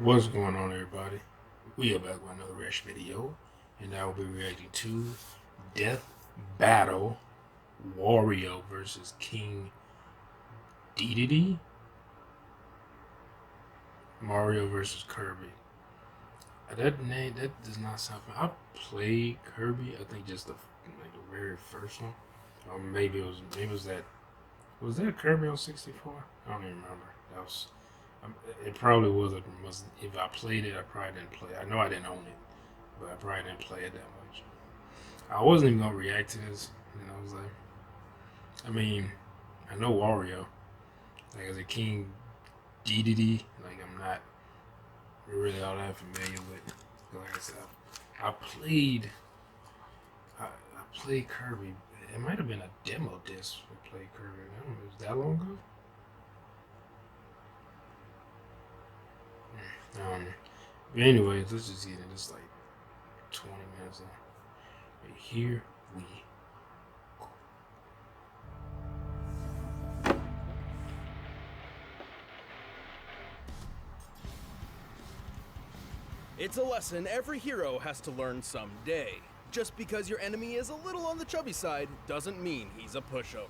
What's going on, everybody? We are back with another Resh video, and I will be reacting to Death Battle Wario versus King Dedede. Mario versus Kirby. That name that does not sound. I played Kirby. I think just the very first one, or maybe it was that Kirby on 64. I don't even remember. That was it probably was if I played it, I probably didn't play it. I know I didn't own it, but I probably didn't play it that much. I wasn't even gonna react to this. I was like, I mean, I know Wario, like as a King Dedede, like I'm not really all that familiar with. Like I said, I played, I played Kirby. It might have been a demo disc for play Kirby. I don't know, was that long ago? But anyways, let's just get in this like 20 minutes long. Right here we go. It's a lesson every hero has to learn someday. Just because your enemy is a little on the chubby side doesn't mean he's a pushover.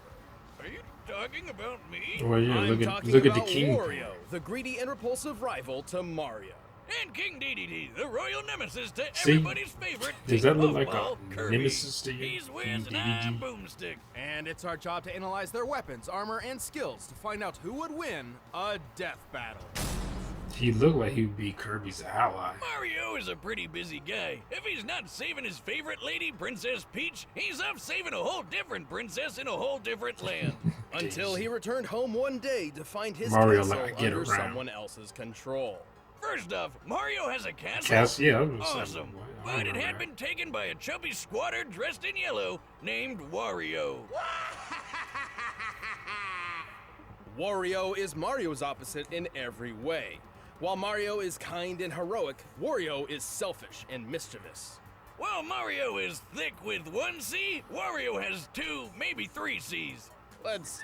Are you talking about me? Well, yeah, I'm look talking at the about king. Wario, the greedy and repulsive rival to Mario. And King Dedede, the royal nemesis to See? everybody's favorite. Does that look like puffball, a Kirby. nemesis to you? He's Wiz King and I'm Dedede? Boomstick. And it's our job to analyze their weapons, armor, and skills to find out who would win a death battle. He looked like he would be Kirby's ally. Mario is a pretty busy guy. If he's not saving his favorite lady, Princess Peach, he's off saving a whole different princess in a whole different land. Until he returned home one day to find his Mario castle like, get under around. someone else's control. First off, Mario has a castle. Castle, yeah, I was gonna say, Awesome. I But it remember had that. been taken by a chubby squatter dressed in yellow named Wario. Wario is Mario's opposite in every way. While Mario is kind and heroic, Wario is selfish and mischievous. While Mario is thick with one C, Wario has two, maybe three C's. Let's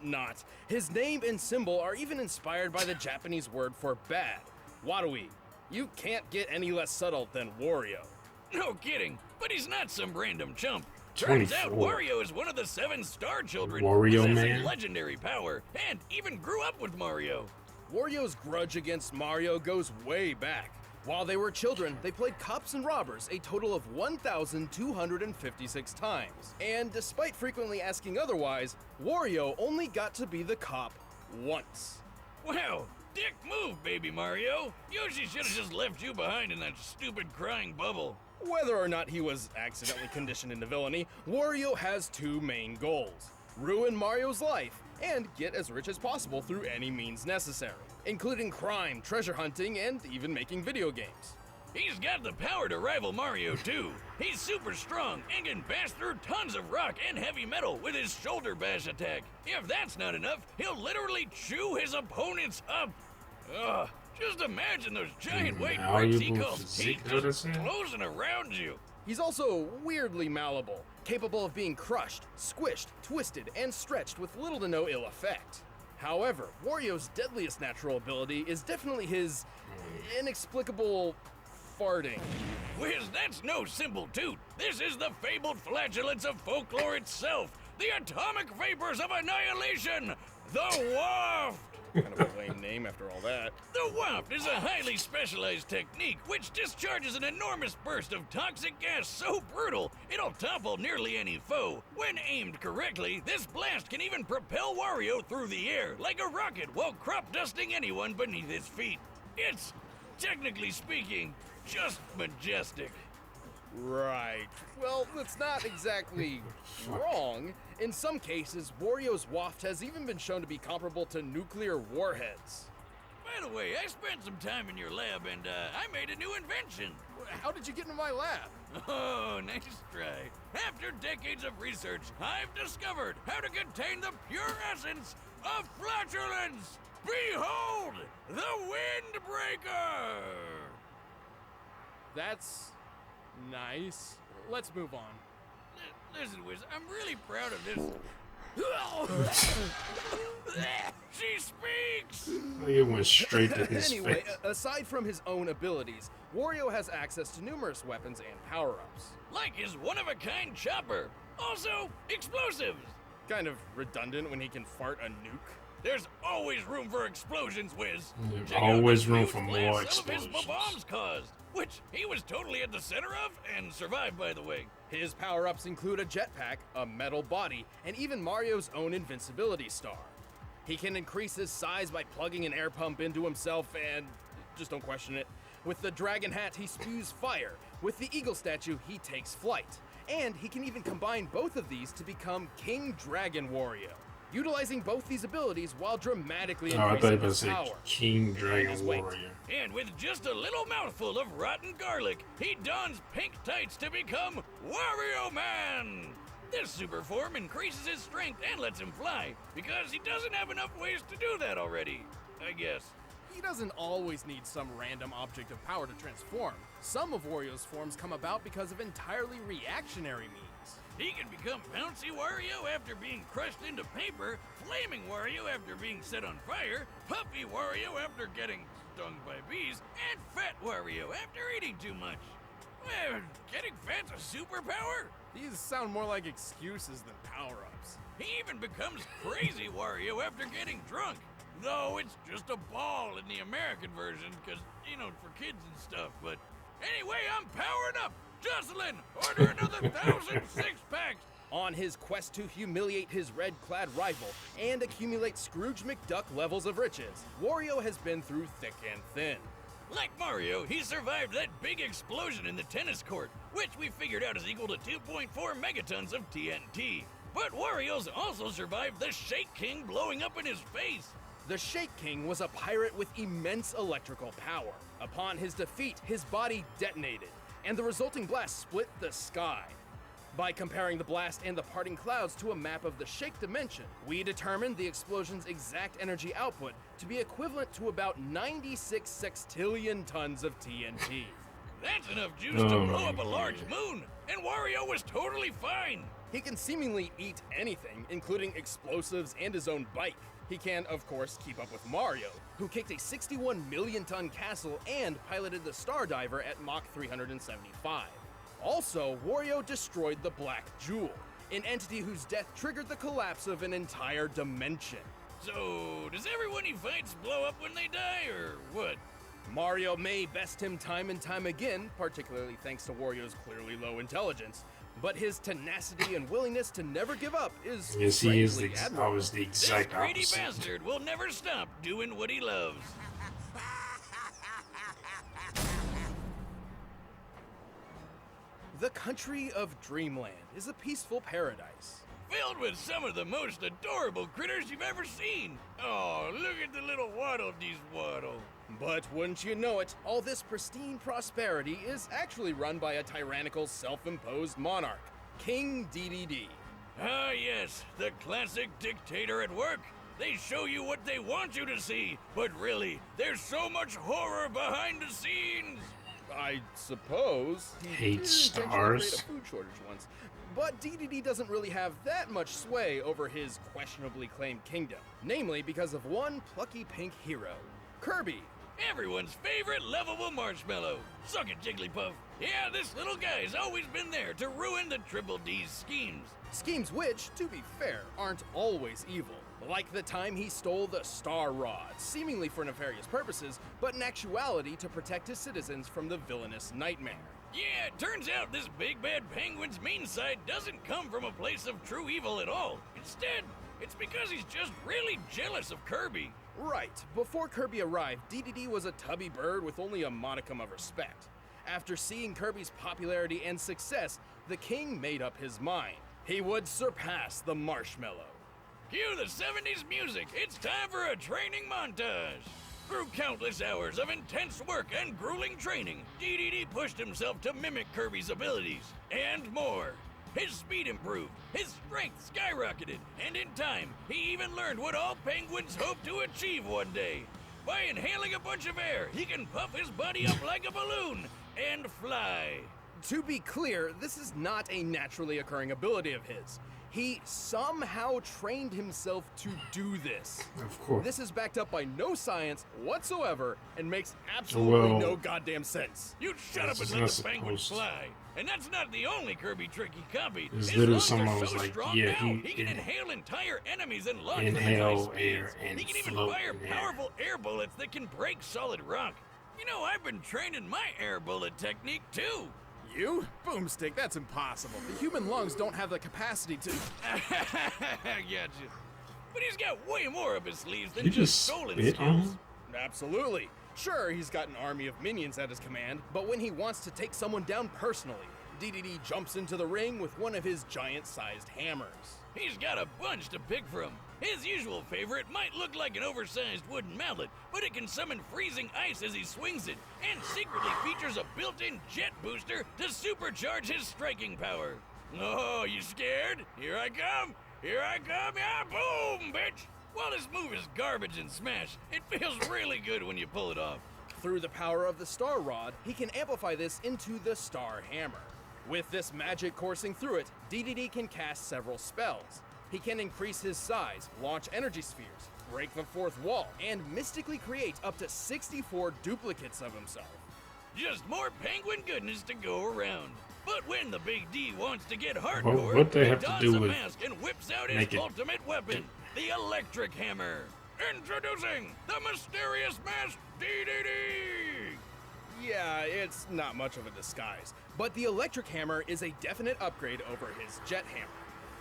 not. His name and symbol are even inspired by the Japanese word for bad, Warui. You can't get any less subtle than Wario. No kidding, but he's not some random chump. Turns out 24. Wario is one of the 7 star children, Wario possessing man? legendary power, and even grew up with Mario. Wario's grudge against Mario goes way back. While they were children, they played cops and robbers a total of 1,256 times. And despite frequently asking otherwise, Wario only got to be the cop once. Wow, dick move, baby Mario. Yoshi should have just left you behind in that stupid crying bubble. Whether or not he was accidentally conditioned into villainy, Wario has two main goals: ruin Mario's life and get as rich as possible through any means necessary, including crime, treasure hunting, and even making video games. He's got the power to rival Mario, too. He's super strong and can bash through tons of rock and heavy metal with his shoulder bash attack. If that's not enough, he'll literally chew his opponents up. Ugh, just imagine those giant white bricks he Malleable calls physique, teeth know what I'm just saying? closing around you. He's also weirdly malleable, capable of being crushed, squished, twisted, and stretched with little to no ill effect. However, Wario's deadliest natural ability is definitely his inexplicable farting. Wiz, that's no simple toot. This is the fabled flatulence of folklore itself. The atomic vapors of annihilation. The waft. Kind of a lame name after all that. The waft is a highly specialized technique which discharges an enormous burst of toxic gas so brutal it'll topple nearly any foe. When aimed correctly, this blast can even propel Wario through the air like a rocket while crop dusting anyone beneath his feet. It's, technically speaking, just majestic. Right. Well, that's not exactly wrong. In some cases, Wario's waft has even been shown to be comparable to nuclear warheads. By the way, I spent some time in your lab and I made a new invention. How did you get into my lab? Oh, nice try. After decades of research, I've discovered how to contain the pure essence of flatulence. Behold, the Windbreaker! That's nice. Let's move on. Listen, Wiz, I'm really proud of this. She speaks! It went straight to his Anyway, face. aside from his own abilities, Wario has access to numerous weapons and power-ups. Like his one-of-a-kind chopper. Also, explosives. Kind of redundant when he can fart a nuke. There's always room for explosions, Wiz. There's Check out always the room huge for blast more some of his explosions. bombs caused, which he was totally at the center of and survived, by the way. His power-ups include a jetpack, a metal body, and even Mario's own invincibility star. He can increase his size by plugging an air pump into himself and... just don't question it. With the dragon hat, he spews fire. With the eagle statue, he takes flight. And he can even combine both of these to become King Dragon Wario, utilizing both these abilities while dramatically Oh, I thought increasing it was his a power. King Dragon Just wait. Warrior. And with just a little mouthful of rotten garlic, he dons pink tights to become Wario Man! This super form increases his strength and lets him fly, because he doesn't have enough ways to do that already, I guess. He doesn't always need some random object of power to transform. Some of Wario's forms come about because of entirely reactionary means. He can become Bouncy Wario after being crushed into paper, Flaming Wario after being set on fire, Puppy Wario after getting stung by bees, and Fat Wario after eating too much. Well, getting fat's a superpower? These sound more like excuses than power-ups. He even becomes Crazy Wario after getting drunk. Though it's just a ball in the American version, because, you know, for kids and stuff. But anyway, I'm powering up. Jocelyn, order another 1,000 six-packs. On his quest to humiliate his red-clad rival and accumulate Scrooge McDuck levels of riches, Wario has been through thick and thin. Like Mario, he survived that big explosion in the tennis court, which we figured out is equal to 2.4 megatons of TNT. But Wario's also survived the Shake King blowing up in his face. The Shake King was a pirate with immense electrical power. Upon his defeat, his body detonated, and the resulting blast split the sky. By comparing the blast and the parting clouds to a map of the Shake dimension, we determined the explosion's exact energy output to be equivalent to about 96 sextillion tons of TNT. That's enough juice to Oh blow my up a large God. moon, and Wario was totally fine. He can seemingly eat anything, including explosives and his own bike. He can, of course, keep up with Mario, who kicked a 61 million ton castle and piloted the Star Diver at Mach 375. Also, Wario destroyed the Black Jewel, an entity whose death triggered the collapse of an entire dimension. So, does everyone he fights blow up when they die, or what? Mario may best him time and time again, particularly thanks to Wario's clearly low intelligence, but his tenacity and willingness to never give up is Yes, he is. strangely I admirable. was the This exact greedy opposite. bastard will never stop doing what he loves. The country of Dreamland is a peaceful paradise. Filled with some of the most adorable critters you've ever seen. Oh, look at the little Waddle Dees Waddle. But wouldn't you know it, all this pristine prosperity is actually run by a tyrannical, self-imposed monarch, King Dedede. Ah, yes, the classic dictator at work. They show you what they want you to see, but really, there's so much horror behind the scenes. I suppose he Hate did intentionally stars. create a food shortage once. But Dedede doesn't really have that much sway over his questionably claimed kingdom, namely because of one plucky pink hero, Kirby. Everyone's favorite lovable marshmallow. Suck it, Jigglypuff. Yeah, this little guy's always been there to ruin the Triple D's schemes. Schemes which, to be fair, aren't always evil. Like the time he stole the Star Rod, seemingly for nefarious purposes, but in actuality to protect his citizens from the villainous Nightmare. Yeah, it turns out this big bad penguin's mean side doesn't come from a place of true evil at all. Instead, it's because he's just really jealous of Kirby. Right, before Kirby arrived, Dedede was a tubby bird with only a modicum of respect. After seeing Kirby's popularity and success, the king made up his mind. He would surpass the marshmallow. Cue the 70s music. It's time for a training montage. Through countless hours of intense work and grueling training, Dedede pushed himself to mimic Kirby's abilities, and more. His speed improved, his strength skyrocketed, and in time, he even learned what all penguins hope to achieve one day. By inhaling a bunch of air, he can puff his body up like a balloon and fly. To be clear, this is not a naturally occurring ability of his. He somehow trained himself to do this. Of course. This is backed up by no science whatsoever and makes absolutely Well, no goddamn sense. You shut up and It's let not the penguin supposed to. fly. And that's not the only Kirby trick he copied. There's His literally lungs someone are was so like, strong yeah, now, he can inhale entire enemies and launch them at inhale high air speeds. and He can even float fire in air. powerful air bullets that can break solid rock. You know, I've been training my air bullet technique too. You? Boomstick, that's impossible. The human lungs don't have the capacity to. Gotcha. But he's got way more up his sleeves than You just just stolen spit on skills. him? Absolutely. Sure, he's got an army of minions at his command, but when he wants to take someone down personally, Dedede jumps into the ring with one of his giant-sized hammers. He's got a bunch to pick from. His usual favorite might look like an oversized wooden mallet, but it can summon freezing ice as he swings it, and secretly features a built-in jet booster to supercharge his striking power. Oh, you scared? Here I come! Here I come! Yeah, boom, bitch! While this move is garbage and smash, it feels really good when you pull it off. Through the power of the Star Rod, he can amplify this into the Star Hammer. With this magic coursing through it, Dedede can cast several spells. He can increase his size, launch energy spheres, break the fourth wall, and mystically create up to 64 duplicates of himself. Just more penguin goodness to go around. But when the Big D wants to get hardcore, what they he have to dons do a with mask and whips out his make it- ultimate weapon, the electric hammer. Introducing the mysterious masked Dedede! Yeah, it's not much of a disguise, but the electric hammer is a definite upgrade over his jet hammer.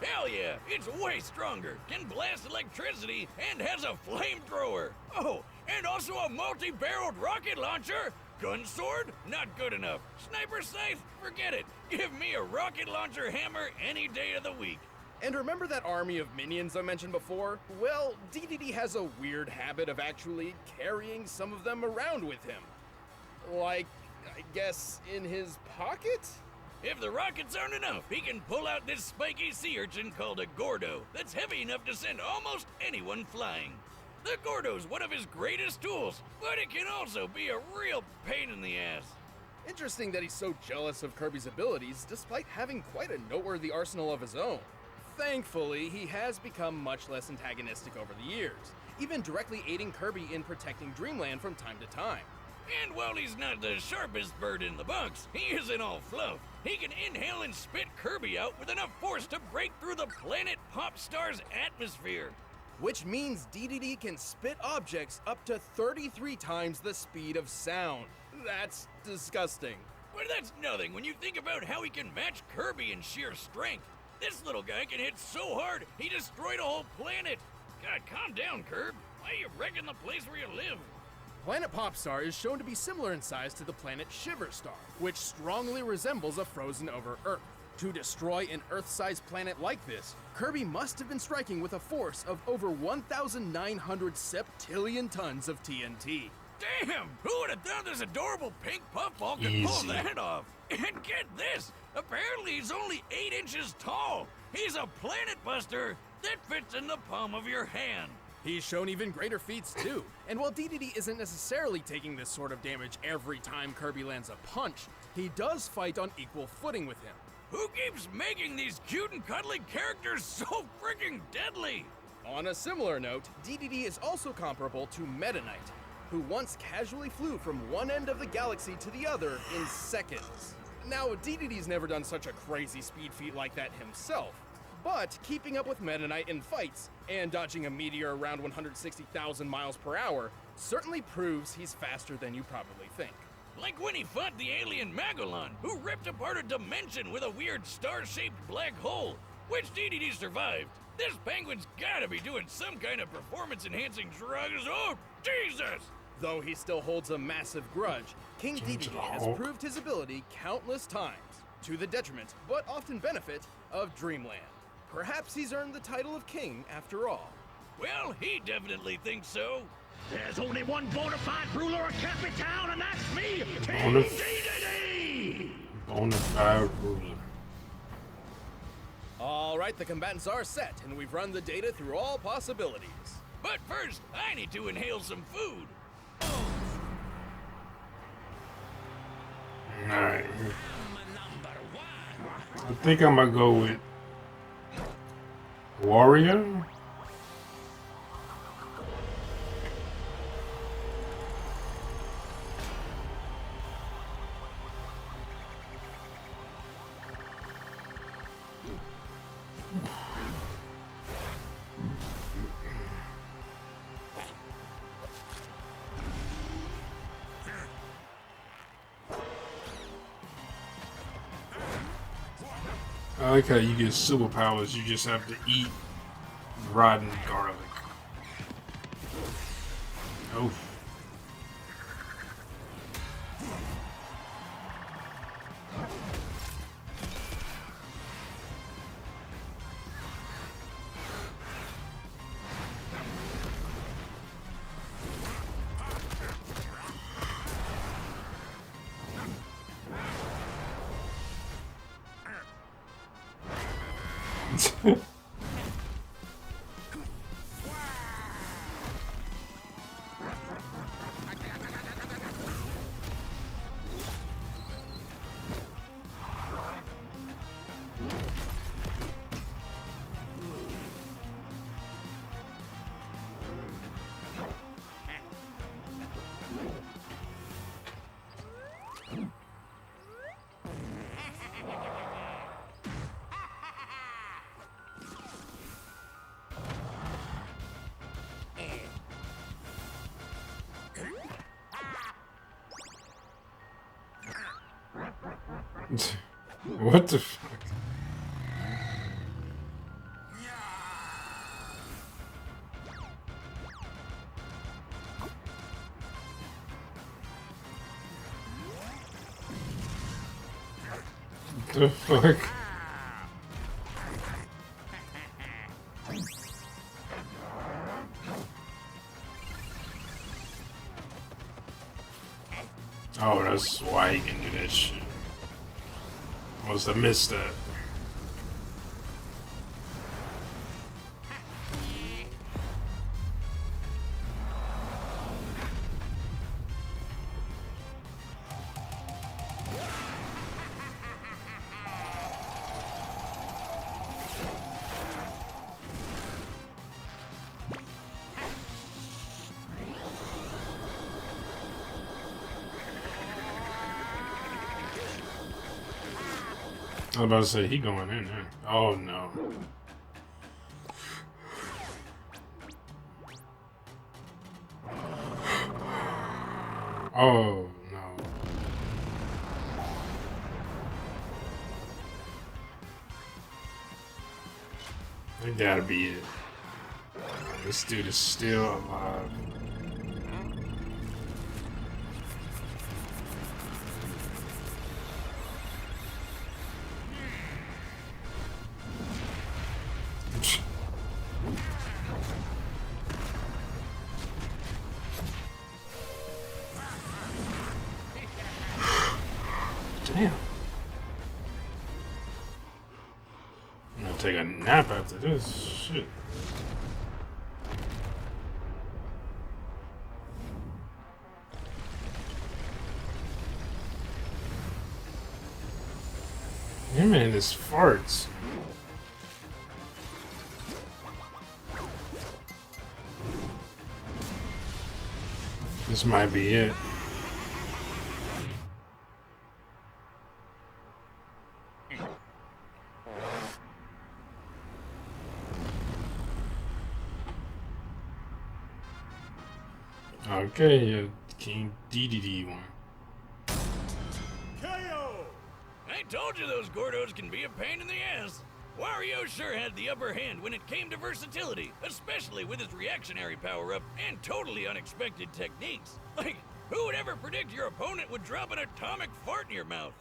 Hell yeah, it's way stronger, can blast electricity, and has a flamethrower. Oh, and also a multi-barreled rocket launcher. Gun sword? Not good enough. Sniper scythe? Forget it. Give me a rocket launcher hammer any day of the week. And remember that army of minions I mentioned before? Well, Dedede has a weird habit of actually carrying some of them around with him. Like, I guess, in his pocket? If the rockets aren't enough, he can pull out this spiky sea urchin called a Gordo that's heavy enough to send almost anyone flying. The Gordo's one of his greatest tools, but it can also be a real pain in the ass. Interesting that he's so jealous of Kirby's abilities despite having quite a noteworthy arsenal of his own. Thankfully, he has become much less antagonistic over the years, even directly aiding Kirby in protecting Dreamland from time to time. And while he's not the sharpest bird in the box, he isn't all fluff. He can inhale and spit Kirby out with enough force to break through the planet Popstar's atmosphere. Which means Dedede can spit objects up to 33 times the speed of sound. That's disgusting. But that's nothing when you think about how he can match Kirby in sheer strength. This little guy can hit so hard, he destroyed a whole planet. God, calm down, Kirb. Why are you wrecking the place where you live? Planet Popstar is shown to be similar in size to the planet Shiverstar, which strongly resembles a frozen over Earth. To destroy an Earth-sized planet like this, Kirby must have been striking with a force of over 1,900 septillion tons of TNT. Damn! Who would have thought this adorable pink puffball could pull Easy. that off? And get this! Apparently he's only 8 inches tall! He's a planet buster that fits in the palm of your hand! He's shown even greater feats too, and while Dedede isn't necessarily taking this sort of damage every time Kirby lands a punch, he does fight on equal footing with him. Who keeps making these cute and cuddly characters so freaking deadly? On a similar note, Dedede is also comparable to Meta Knight, who once casually flew from one end of the galaxy to the other in seconds. Now, Dedede's never done such a crazy speed feat like that himself, but keeping up with Meta Knight in fights and dodging a meteor around 160,000 miles per hour certainly proves he's faster than you probably think. Like when he fought the alien Magellan, who ripped apart a dimension with a weird star-shaped black hole, which Dedede survived. This penguin's gotta be doing some kind of performance-enhancing drugs. Oh, Jesus! Though he still holds a massive grudge, King Turn to Dedede the has Hulk. proved his ability countless times, to the detriment, but often benefit, of Dreamland. Perhaps he's earned the title of king after all. Well, he definitely thinks so. There's only one bona fide ruler of Capitan, and that's me, Bona- King Dedede! Bonafide ruler. All right, the combatants are set, and we've run the data through all possibilities. But first, I need to inhale some food. Alright. I think I'm gonna go with Wario? I like how you get superpowers, you just have to eat rotten garlic. Oh. What the fuck? The fuck? Oh, that's why he can do that shit. Must have missed that. I was about to say, he going in there. Oh, no. Oh, no. That gotta be it. This dude is still alive. Damn. I'm gonna take a nap after this. Shit. Yeah, man, this farts. This might be it. Okay, King Dedede one. I told you those Gordos can be a pain in the ass. Wario sure had the upper hand when it came to versatility, especially with his reactionary power-up and totally unexpected techniques. Like, who would ever predict your opponent would drop an atomic fart in your mouth?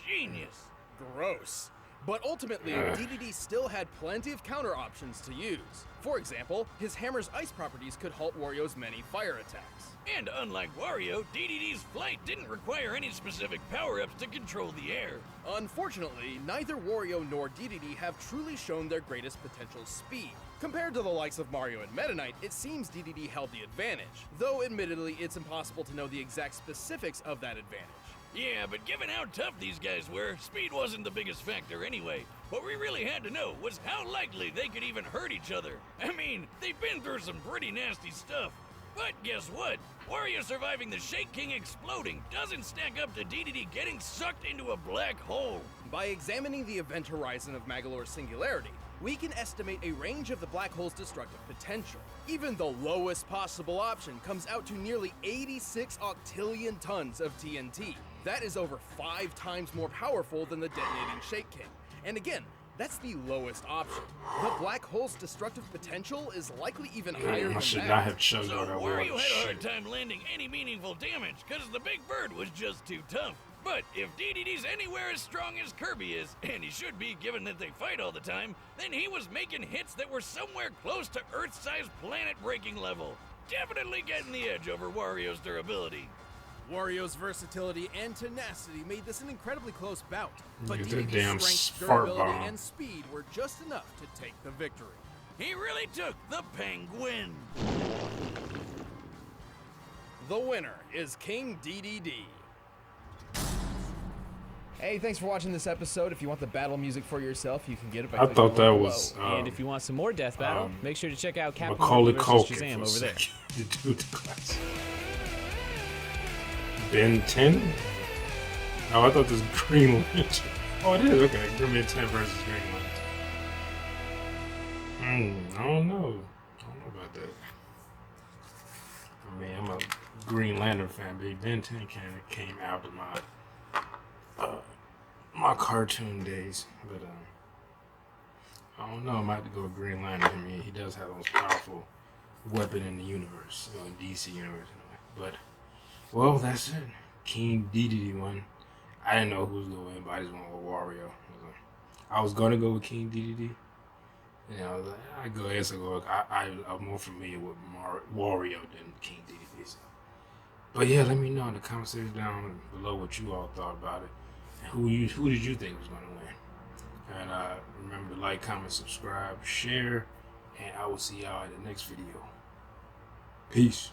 Genius. Gross. But ultimately, Dedede still had plenty of counter options to use. For example, his hammer's ice properties could halt Wario's many fire attacks. And unlike Wario, Dedede's flight didn't require any specific power-ups to control the air. Unfortunately, neither Wario nor Dedede have truly shown their greatest potential speed. Compared to the likes of Mario and Meta Knight, it seems Dedede held the advantage, though admittedly it's impossible to know the exact specifics of that advantage. Yeah, but given how tough these guys were, speed wasn't the biggest factor anyway. What we really had to know was how likely they could even hurt each other. I mean, they've been through some pretty nasty stuff. But guess what? Wario surviving the Shake King exploding doesn't stack up to Dedede getting sucked into a black hole. By examining the event horizon of Magolor's singularity, we can estimate a range of the black hole's destructive potential. Even the lowest possible option comes out to nearly 86 octillion tons of TNT. That is over 5 times more powerful than the detonating Shake King. And again, that's the lowest option. The black hole's destructive potential is likely even higher than I should that. not have chosen So that Wario word. had a hard Shit. time landing any meaningful damage because the big bird was just too tough. But if Dedede's anywhere as strong as Kirby is, and he should be given that they fight all the time, then he was making hits that were somewhere close to Earth-sized planet-breaking level. Definitely getting the edge over Wario's durability. Wario's versatility and tenacity made this an incredibly close bout, but Look at that Dedede's damn strength, fart durability, bomb. and speed were just enough to take the victory. He really took the penguin. The winner is King Dedede. Hey, thanks for watching this episode. If you want the battle music for yourself, you can get it by I clicking thought the that link was below. And if you want some more Death Battle, make sure to check out Captain Macaulay Marvel vs. Culkin Shazam for a over there. second. The dude class. Ben 10? Oh, I thought this was Green Lantern. Oh, it is. Okay, Ben 10 versus Green Lantern. I don't know. I don't know about that. I mean, I'm a Green Lantern fan, but Ben 10 kind of came out of my cartoon days. But I don't know. I might have to go with Green Lantern. I mean, he does have the most powerful weapon in the universe, in DC universe anyway. But well, that's it. King Dedede won. I didn't know who was going to win, but I just went with Wario. I was going to go with King Dedede. And I was like, I guess I go. I'm more familiar with Wario than King Dedede. So. But yeah, let me know in the comment section down below what you all thought about it. And who did you think was going to win? And remember to like, comment, subscribe, share. And I will see y'all in the next video. Peace.